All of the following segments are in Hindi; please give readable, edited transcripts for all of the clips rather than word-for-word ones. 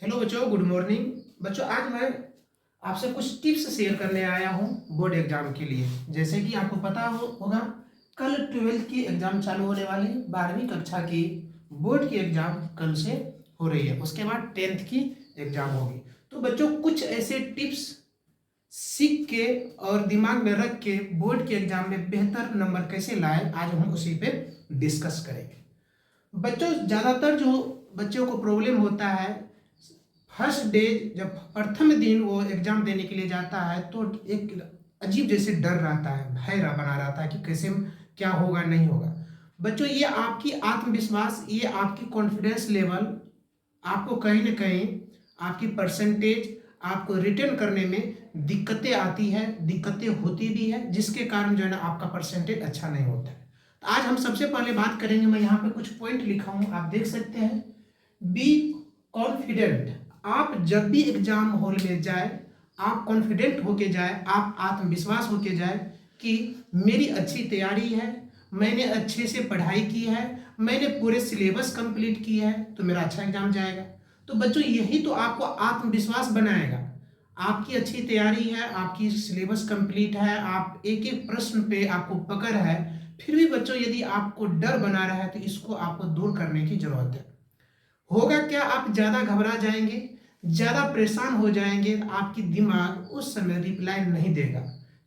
हेलो बच्चों, गुड मॉर्निंग। बच्चों, आज मैं आपसे कुछ टिप्स शेयर करने आया हूँ बोर्ड एग्जाम के लिए। जैसे कि आपको पता होगा, कल 12th की एग्जाम चालू होने वाली है। 12वीं कक्षा की बोर्ड की एग्जाम कल से हो रही है। उसके बाद 10th की एग्जाम होगी। तो बच्चों, कुछ ऐसे टिप्स सीख के और दिमाग में रख के बोर्ड के एग्जाम में बेहतर नंबर कैसे लाए, आज हम उसी पे डिस्कस करेंगे। बच्चों, ज़्यादातर जो बच्चों को प्रॉब्लम होता है, फर्स्ट डे जब प्रथम दिन वो एग्जाम देने के लिए जाता है तो एक अजीब जैसे डर रहता है, भय बना रहता है कि कैसे क्या होगा नहीं होगा। बच्चों, ये आपकी आत्मविश्वास, ये आपकी कॉन्फिडेंस लेवल आपको कहीं ना कहीं आपकी परसेंटेज आपको रिटर्न करने में दिक्कतें आती है, दिक्कतें होती भी है, जिसके कारण जो है ना आपका परसेंटेज अच्छा नहीं होता है। तो आज हम सबसे पहले बात करेंगे, मैं यहाँ पे कुछ पॉइंट लिखा हूँ, आप देख सकते हैं। Be confident. आप जब भी एग्जाम हॉल में जाए, आप कॉन्फिडेंट होके जाए, आप आत्मविश्वास होके जाए कि मेरी अच्छी तैयारी है, मैंने अच्छे से पढ़ाई की है, मैंने पूरे सिलेबस कंप्लीट किया है, तो मेरा अच्छा एग्जाम जाएगा। तो बच्चों, यही तो आपको आत्मविश्वास बनाएगा। आपकी अच्छी तैयारी है, आपकी सिलेबस कंप्लीट है, आप एक एक प्रश्न पे आपको पकड़ है, फिर भी बच्चों यदि आपको डर बना रहा है तो इसको आपको दूर करने की जरूरत है। होगा क्या, आप ज्यादा घबरा जाएंगे, ज्यादा परेशान हो जाएंगे, आपकी दिमाग उस समय रिप्लाई नहीं देगा।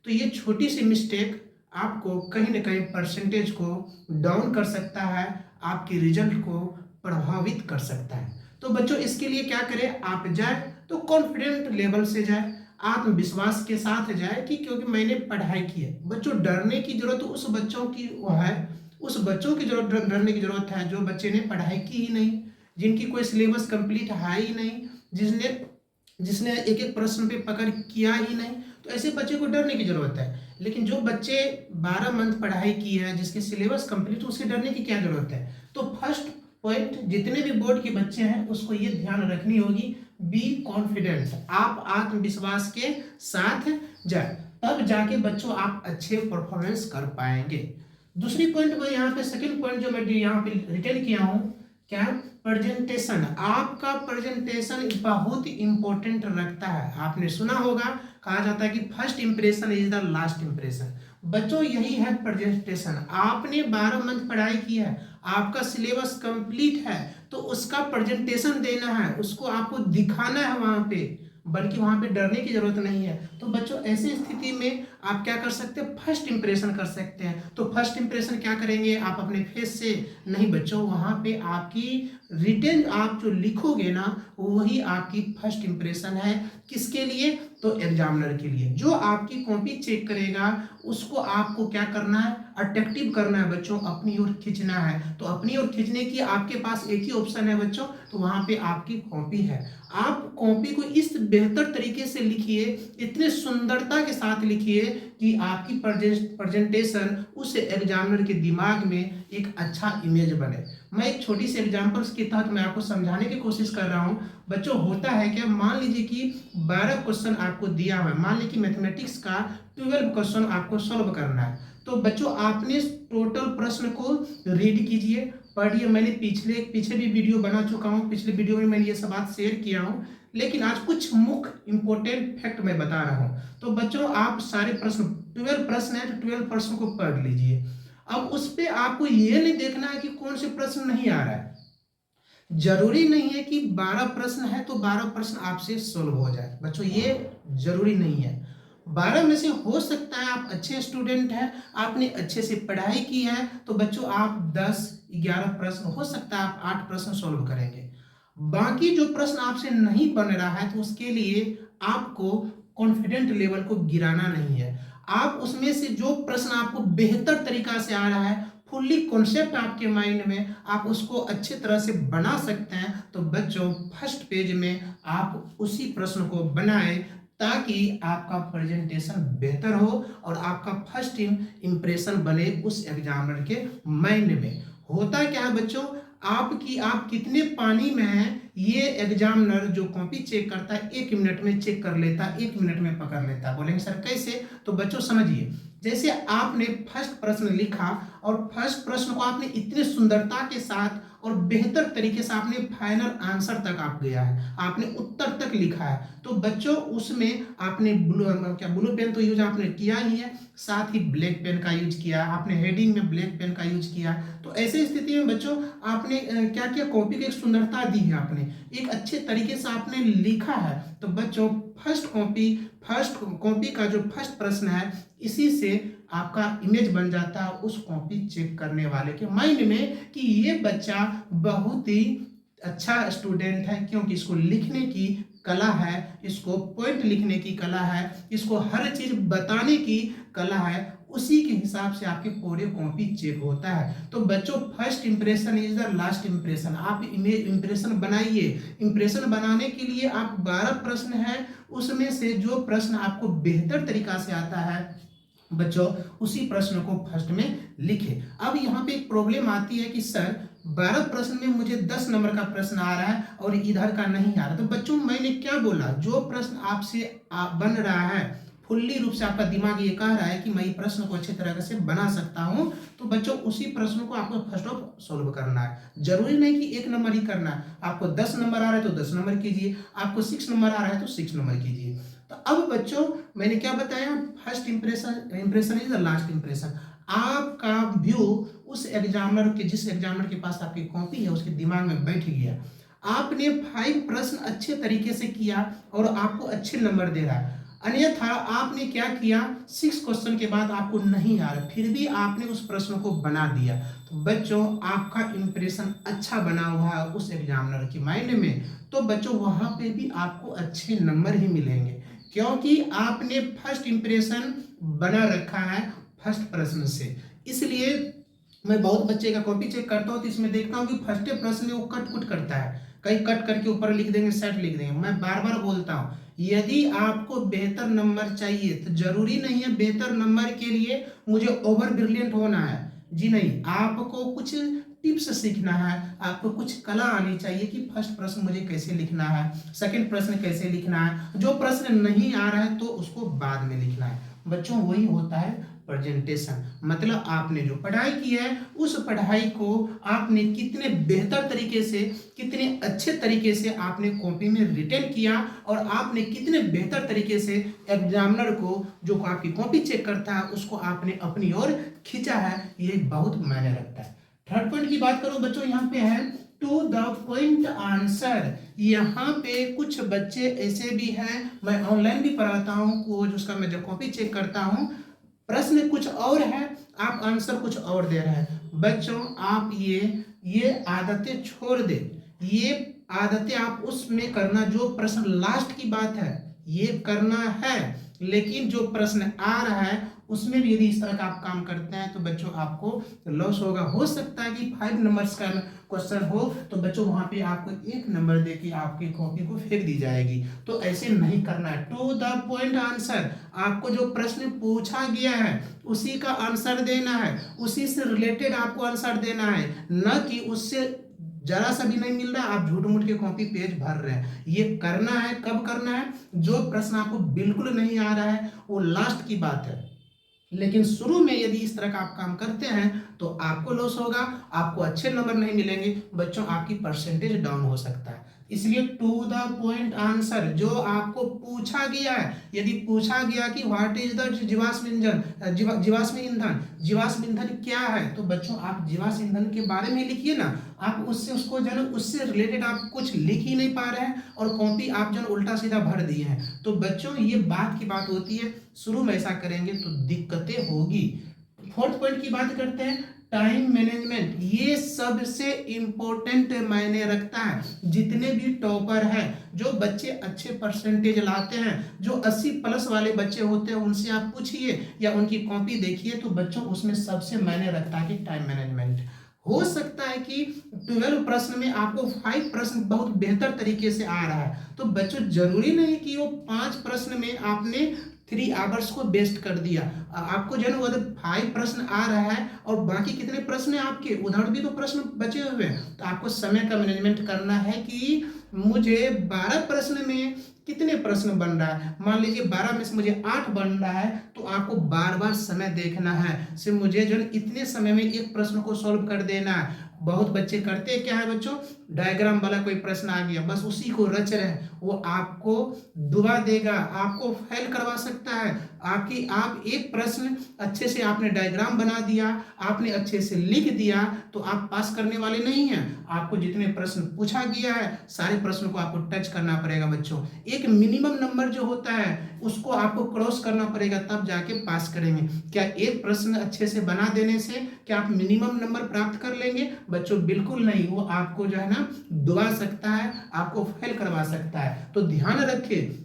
तो ये छोटी सी मिस्टेक आपको कहीं ना कहीं परसेंटेज को डाउन कर सकता है, आपके रिजल्ट को प्रभावित कर सकता है। तो बच्चों, इसके लिए क्या करें, आप जाए तो कॉन्फिडेंट लेवल से जाए, आत्मविश्वास के साथ जाए कि क्योंकि मैंने पढ़ाई की है। बच्चों, डरने की जरूरत उस बच्चों की वो है, उस बच्चों की जरूरत डरने की जरूरत है जो बच्चे ने पढ़ाई की ही नहीं, जिनकी कोई सिलेबस कंप्लीट है ही नहीं, जिसने जिसने एक एक प्रश्न पे पकड़ किया ही नहीं। तो ऐसे बच्चे को डरने की जरूरत है। लेकिन जो बच्चे 12 मंथ पढ़ाई की है, जिसके सिलेबस कंप्लीट, उससे डरने की क्या जरूरत है। तो फर्स्ट पॉइंट, जितने भी बोर्ड के बच्चे हैं उसको ये ध्यान रखनी होगी, बी कॉन्फिडेंट। आप आत्मविश्वास के साथ जाए, तब जाके बच्चों आप अच्छे परफॉर्मेंस कर पाएंगे। दूसरी पॉइंट मैं यहाँ पे, सेकंड पॉइंट जो मैं यहाँ पे रिटर्न किया हूँ, क्या, प्रेजेंटेशन। आपका प्रेजेंटेशन बहुत इंपॉर्टेंट रखता है। आपने सुना होगा, कहा जाता है कि first impression is the last impression. बच्चों, यही है प्रेजेंटेशन। आपने 12 मंथ पढ़ाई की है, आपका सिलेबस कंप्लीट है, तो उसका प्रेजेंटेशन देना है, उसको आपको दिखाना है वहां पे, बल्कि वहां पे डरने की जरूरत नहीं है। तो बच्चों, ऐसी स्थिति में आप क्या कर सकते हैं, फर्स्ट इंप्रेशन कर सकते हैं। तो फर्स्ट इंप्रेशन क्या करेंगे, आप अपने फेस से नहीं बच्चों, वहां पे आपकी रिटेन आप जो लिखोगे ना, वही आपकी फर्स्ट इंप्रेशन है। किसके लिए, तो एग्जामिनर के लिए। जो आपकी कॉपी चेक करेगा उसको आपको क्या करना है, अट्रैक्टिव करना है बच्चों, अपनी ओर खींचना है। तो अपनी ओर खींचने की आपके पास एक ही ऑप्शन है बच्चों, तो वहां पे आपकी कॉपी है। आप कॉपी को इस बेहतर तरीके से लिखिए, इतने सुंदरता के साथ लिखिए कि आपकी प्रेजेंटेशन उस एग्जामिनर के दिमाग में एक अच्छा इमेज बने। मैं एक छोटी सी एग्जांपल्स के तहत मैं आपको समझाने की कोशिश कर रहा हूं। बच्चों, होता है क्या, मान लीजिए कि 12 क्वेश्चन आपको दिया हुआ है, मान लीजिए कि मैथमेटिक्स का 12 क्वेश्चन आपको सॉल्व करना है। तो बच्चों, आपने टोटल प्रश्न को रीड कीजिए, पढ़िए। मैंने पीछे भी वीडियो बना चुका हूँ, पिछले वीडियो में मैंने ये सब बात शेयर किया हूँ, लेकिन आज कुछ मुख्य इंपॉर्टेंट फैक्ट मैं बता रहा हूँ। तो बच्चों, आप सारे प्रश्न, 12 प्रश्न है, तो 12 प्रश्न को पढ़ लीजिए। अब उस पे आपको ये नहीं देखना है कि कौन से प्रश्न नहीं आ रहा है। जरूरी नहीं है कि 12 प्रश्न है तो 12 प्रश्न आपसे सोल्व हो जाए बच्चों, ये जरूरी नहीं है। 12 में से हो सकता है आप अच्छे स्टूडेंट हैं, आपने अच्छे से पढ़ाई की है, तो बच्चों आप 10-11 प्रश्न, हो सकता है आप 8 प्रश्न सोल्व करेंगे। बाकी जो प्रश्न आपसे नहीं बन रहा है, तो उसके लिए आपको कॉन्फिडेंट लेवल को गिराना नहीं है। आप उसमें से जो प्रश्न आपको बेहतर तरीका से आ रहा है, फुल्ली कॉन्सेप्ट आपके माइंड में, आप उसको अच्छी तरह से बना सकते हैं। तो बच्चों, फर्स्ट पेज में आप उसी प्रश्न को बनाएं, ताकि आपका प्रेजेंटेशन बेहतर हो और आपका फर्स्ट इंप्रेशन बने उस एग्जामिनर के माइंड में। होता क्या है बच्चों, आप कितने पानी में हैं, ये एग्जामिनर जो कॉपी चेक करता है 1 मिनट में चेक कर लेता है, 1 मिनट में पकड़ लेता है। बोलेंगे सर कैसे, तो बच्चों समझिए, जैसे आपने फर्स्ट प्रश्न लिखा और फर्स्ट प्रश्न को आपने इतने सुंदरता के साथ और बेहतर तरीके से आपने फाइनल आंसर तक आप गया है, आपने उत्तर तक लिखा है, तो बच्चों उसमें आपने ब्लू पेन तो यूज आपने किया ही है, साथ ही ब्लैक पेन का यूज किया, आपने हेडिंग में ब्लैक पेन का यूज किया। तो ऐसे स्थिति में बच्चों आपने क्या किया, कॉपी की एक सुंदरता दी है, आपने एक अच्छे तरीके से आपने लिखा है। तो बच्चों फर्स्ट कॉपी का जो फर्स्ट प्रश्न है, इसी से आपका इमेज बन जाता है उस कॉपी चेक करने वाले के माइंड में कि ये बच्चा बहुत ही अच्छा स्टूडेंट है, क्योंकि इसको लिखने की कला है, इसको पॉइंट लिखने की कला है, इसको हर चीज बताने की कला है। उसी के हिसाब से आपके पूरे कॉपी चेक होता है। तो बच्चों first impression is the last impression. आप इमेज इंप्रेशन बनाइए। इंप्रेशन बनाने के लिए आप 12 प्रश्न है, उसमें से जो प्रश्न आपको बेहतर तरीका से आता है बच्चों, उसी प्रश्न को फर्स्ट में लिखे। अब यहाँ पे एक प्रॉब्लम आती है कि सर 12 प्रश्न में मुझे 10 नंबर का प्रश्न आ रहा है और इधर का नहीं आ रहा। तो बच्चों मैंने क्या बोला, जो प्रश्न आपसे बन रहा है, फुल्ली रूप से आपका दिमाग ये कह रहा है कि मैं प्रश्न को अच्छी तरह से बना सकता हूं, तो बच्चों उसी प्रश्न को आपको फर्स्ट ऑफ सोल्व करना है। जरूरी नहीं कि 1 नंबर ही करना है। आपको 10 नंबर आ रहा है तो 10 नंबर कीजिए, आपको 6 नंबर आ रहा है तो 6 नंबर कीजिए। तो अब बच्चों मैंने क्या बताया, first impression is the last impression. आपका व्यू उस एग्जामिनर के, जिस एग्जामिनर के पास आपकी कॉपी है, उसके दिमाग में बैठ गया। आपने 5 प्रश्न अच्छे तरीके से किया और आपको अच्छे नंबर दे रहा है। अन्यथा आपने क्या किया, 6 क्वेश्चन के बाद आपको नहीं आ रहा, फिर भी आपने उस प्रश्न को बना दिया। तो बच्चों आपका इंप्रेशन अच्छा बना हुआ है उस एग्जामिनर के माइंड में, तो बच्चों वहां पे भी आपको अच्छे नंबर ही मिलेंगे, क्योंकि आपने फर्स्ट इंप्रेशन बना रखा है फर्स्ट प्रश्न से। इसलिए मैं बहुत बच्चे का कॉपी चेक करता हूँ तो इसमें देखता हूँ कि फर्स्ट प्रश्न में वो कट कुट करता है, कहीं कट करके ऊपर लिख देंगे, सेट लिख देंगे। मैं बार बार बोलता हूँ, यदि आपको बेहतर नंबर चाहिए तो जरूरी नहीं है बेहतर नंबर के लिए मुझे ओवर ब्रिलियंट होना है, जी नहीं। आपको कुछ टिप्स सीखना है, आपको कुछ कला आनी चाहिए कि फर्स्ट प्रश्न मुझे कैसे लिखना है, सेकंड प्रश्न कैसे लिखना है, जो प्रश्न नहीं आ रहा है तो उसको बाद में लिखना है। बच्चों वही होता है प्रेजेंटेशन। मतलब आपने जो पढ़ाई की है उस पढ़ाई को आपने कितने बेहतर तरीके से, कितने अच्छे तरीके से आपने कॉपी में रिटेन किया, और आपने कितने बेहतर तरीके से एग्जामिनर को, जो आपकी कॉपी चेक करता है, उसको आपने अपनी ओर खींचा है, ये बहुत मायने रखता है। थर्ड पॉइंट की बात करो बच्चों, यहाँ पे है टू द पॉइंट आंसर। यहाँ पे कुछ बच्चे ऐसे भी हैं, मैं ऑनलाइन भी पढ़ाता हूँ, वो उसका मैं जब कॉपी चेक करता हूँ, प्रश्न कुछ और है, आप आंसर कुछ और दे रहे हैं। बच्चों आप ये आदतें छोड़ दे, ये आदतें आप उसमें करना, जो प्रश्न लास्ट की बात है ये करना है, लेकिन जो प्रश्न आ रहा है उसमें भी यदि इस तरह का आप काम करते हैं तो बच्चों आपको लॉस होगा। हो सकता है कि 5 नंबर्स का क्वेश्चन हो तो बच्चों वहां पे आपको 1 नंबर दे के आपकी कॉपी को फेंक दी जाएगी। तो ऐसे नहीं करना है। टू द पॉइंट आंसर, आपको जो प्रश्न पूछा गया है उसी का आंसर देना है, उसी से रिलेटेड आपको आंसर देना है, न कि उससे जरा सा भी नहीं मिल रहा आप झूठ मूठ के कॉपी पेज भर रहे हैं। ये करना है, कब करना है, जो प्रश्न आपको बिल्कुल नहीं आ रहा है वो लास्ट की बात है, लेकिन शुरू में यदि इस तरह का आप काम करते हैं तो आपको लॉस होगा, आपको अच्छे नंबर नहीं मिलेंगे, बच्चों आपकी परसेंटेज डाउन हो सकता है। इसलिए टू द पॉइंट आंसर, जो आपको पूछा गया है, यदि पूछा गया कि व्हाट इज द जीवाश्म ईंधन, जीवाश्म ईंधन क्या है, तो बच्चों आप जीवाश्म ईंधन के बारे में लिखिए ना। आप उसको उससे रिलेटेड आप कुछ लिख ही नहीं पा रहे हैं और कॉपी आप उल्टा सीधा भर दिए हैं। तो बच्चों ये बात की बात होती है, शुरू में ऐसा करेंगे तो दिक्कतें होगी। फोर्थ पॉइंट की बात करते हैं, टाइम मैनेजमेंट। ये सबसे इंपॉर्टेंट मायने रखता है। जितने भी टॉपर हैं, जो बच्चे अच्छे परसेंटेज लाते हैं, जो 80 प्लस वाले बच्चे होते हैं, उनसे आप पूछिए या उनकी कॉपी देखिए तो बच्चों उसमें सबसे मायने रखता है कि टाइम मैनेजमेंट। हो सकता है कि 12 प्रश्न में आपको 5 प्रश्न बहुत बेहतर तरीके से आ रहा है, तो बच्चों जरूरी नहीं कि वो 5 प्रश्न में आपने 3 आवर्स को वेस्ट कर दिया। आपको वो 5 प्रश्न आ रहा है और बाकी कितने प्रश्न हैं आपके, उधर भी तो प्रश्न बचे हुए हैं। तो आपको समय का मैनेजमेंट करना है कि मुझे 12 प्रश्न में कितने प्रश्न बन रहा है। मान लीजिए 12 में से मुझे 8 बन रहा है, तो आपको बार बार समय देखना है। सिर्फ मुझे जो है इतने समय में एक प्रश्न को सॉल्व कर देना है। बहुत बच्चे करते क्या है बच्चों, डायग्राम वाला कोई प्रश्न आ गया, बस उसी को रच रहे हैं, वो आपको डुबा देगा, आपको फेल करवा सकता है। आप एक प्रश्न अच्छे से आपने डायग्राम बना दिया, आपने अच्छे से लिख दिया, तो आप पास करने वाले नहीं हैं। आपको जितने प्रश्न पूछा गया है सारे प्रश्नों को आपको टच करना पड़ेगा बच्चों। एक मिनिमम नंबर जो होता है उसको आपको क्रॉस करना पड़ेगा, तब जाके पास करेंगे। क्या एक प्रश्न अच्छे से बना देने से क्या आप मिनिमम नंबर प्राप्त कर लेंगे बच्चों? बिल्कुल नहीं, वो आपको जो है ना डुबा सकता है, आपको फेल करवा सकता है। तो ध्यान रखिए,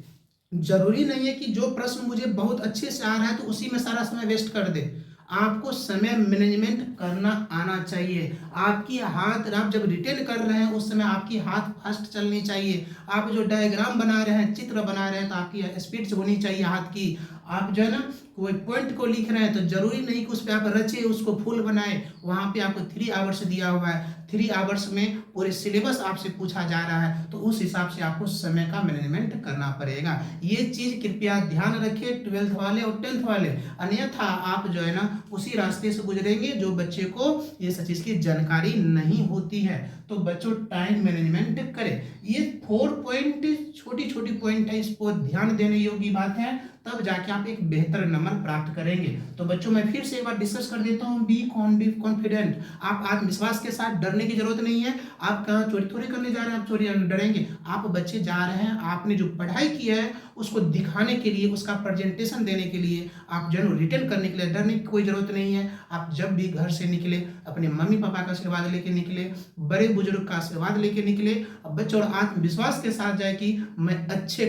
जरूरी नहीं है कि जो प्रश्न मुझे बहुत अच्छे से आ रहा है तो उसी में सारा समय वेस्ट कर दे। आपको समय मैनेजमेंट करना आना चाहिए। आपकी हाथ, आप जब रिटेन कर रहे हैं उस समय आपकी हाथ फास्ट चलनी चाहिए। आप जो डायग्राम बना रहे हैं, चित्र बना रहे हैं, तो आपकी स्पीड से होनी चाहिए हाथ की। आप जो है ना कोई पॉइंट को लिख रहे हैं तो जरूरी नहीं कि उस पर आप रचे उसको फुल बनाए। वहाँ पे आपको 3 आवर्स दिया हुआ है, 3 आवर्स में पूरे सिलेबस आपसे पूछा जा रहा है, तो उस हिसाब से आपको समय का मैनेजमेंट करना पड़ेगा। ये चीज़ कृपया ध्यान रखिए 12th वाले और 10th वाले, अन्यथा आप जो है ना उसी रास्ते से गुजरेंगे जो बच्चे को ये सब चीज़ की जानकारी नहीं होती है। तो बच्चों टाइम मैनेजमेंट करें। ये 4 पॉइंट छोटी छोटी पॉइंट है, इसको ध्यान देने योग्य बात है, तब जाके आप एक बेहतर नंबर प्राप्त करेंगे। तो बच्चों मैं फिर से एक बार डिस्कस कर देता हूँ, बी कॉन्फिडेंट। आप आत्मविश्वास के साथ, डरने की जरूरत नहीं है। आप कहाँ चोरी थोड़ी करने जा रहे हैं, आप चोरी डरेंगे? आप बच्चे जा रहे हैं, आपने जो पढ़ाई की है उसको दिखाने के लिए, उसका प्रेजेंटेशन देने के लिए, आप जो है रिटर्न करने के लिए, डरने की कोई जरूरत नहीं है। आप जब भी घर से निकले अपने मम्मी पापा का आशीर्वाद लेके निकले, बड़े बुजुर्ग का आशीर्वाद लेके निकले। अब बच्चों आत्मविश्वास के साथ जाए कि मैं अच्छे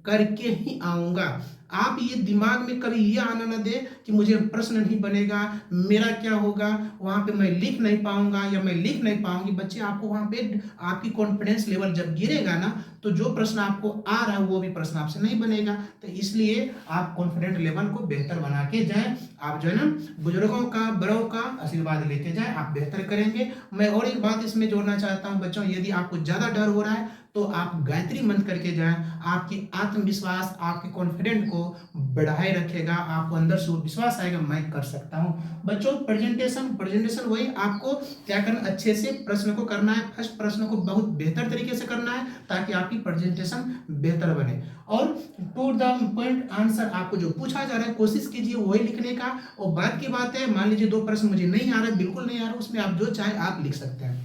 करके ही आऊँगा। आप ये दिमाग में कभी ये आना न दे कि मुझे प्रश्न नहीं बनेगा, मेरा क्या होगा, वहाँ पे मैं लिख नहीं पाऊंगा या मैं लिख नहीं पाऊंगी। बच्चे आपको वहाँ पे आपकी कॉन्फिडेंस लेवल जब गिरेगा ना, तो जो प्रश्न आपको आ रहा है वो भी प्रश्न आपसे नहीं बनेगा। तो इसलिए आप कॉन्फिडेंट लेवल को बेहतर बना के जाएं। आप जो है ना बुजुर्गों का, बड़ों का आशीर्वाद लेके जाएं, आप बेहतर करेंगे। मैं और एक बात इसमें जोड़ना चाहता हूँ बच्चों, यदि आपको ज़्यादा डर हो रहा है तो आप गायत्री मंत्र करके जाएं। आपकी आत्मविश्वास, आपके कॉन्फिडेंट को बढ़ाए रखेगा, आपको अंदर से वो विश्वास आएगा मैं कर सकता हूँ। बच्चों प्रेजेंटेशन वही आपको क्या करना, अच्छे से प्रश्न को करना है। फर्स्ट प्रश्न को बहुत बेहतर तरीके से करना है ताकि आपकी प्रेजेंटेशन बेहतर बने। और टू द पॉइंट आंसर, आपको जो पूछा जा रहा है कोशिश कीजिए वही लिखने का। और बात की बात है, मान लीजिए 2 प्रश्न मुझे नहीं आ रहा है, बिल्कुल नहीं आ रहा, उसमें आप जो चाहे आप लिख सकते हैं।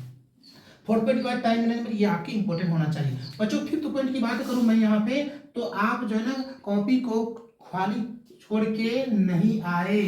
4th पॉइंट के बाद टाइम मैनेजमेंट, ये आपकी इंपॉर्टेंट होना चाहिए। बच्चों 5th पॉइंट की बात करूं मैं यहाँ पे, तो आप जो है ना कॉपी को खाली छोड़ के नहीं आए।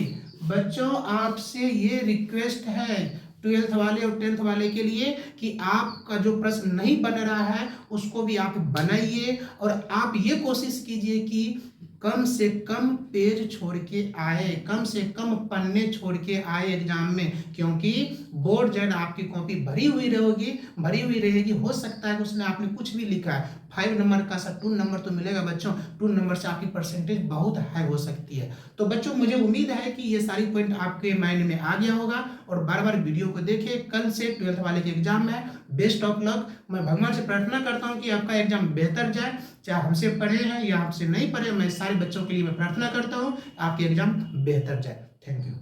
बच्चों आपसे ये रिक्वेस्ट है 12th वाले और 10th वाले के लिए कि आपका जो प्रश्न नहीं बन रहा है उसको भी आप बनाइए, और आप ये कोशिश कीजिए कि कम से कम पेज छोड़ के आए, कम से कम पन्ने छोड़ के आए एग्जाम में। क्योंकि बोर्ड जो है ना आपकी कॉपी भरी हुई रहेगी। हो सकता है कि उसमें आपने कुछ भी लिखा है, 5 नंबर का सब 2 नंबर तो मिलेगा बच्चों। 2 नंबर से आपकी परसेंटेज बहुत हाई हो सकती है। तो बच्चों मुझे उम्मीद है कि ये सारी पॉइंट आपके माइंड में आ गया होगा, और बार बार वीडियो को देखिए। कल से 12th वाले के एग्जाम में बेस्ट ऑफ लक। मैं भगवान से प्रार्थना करता हूँ कि आपका एग्जाम बेहतर जाए, चाहे हमसे पढ़े हैं या हमसे नहीं पढ़े। मैं सारे बच्चों के लिए मैं प्रार्थना करता हूँ आपके एग्जाम बेहतर जाए। Thank you.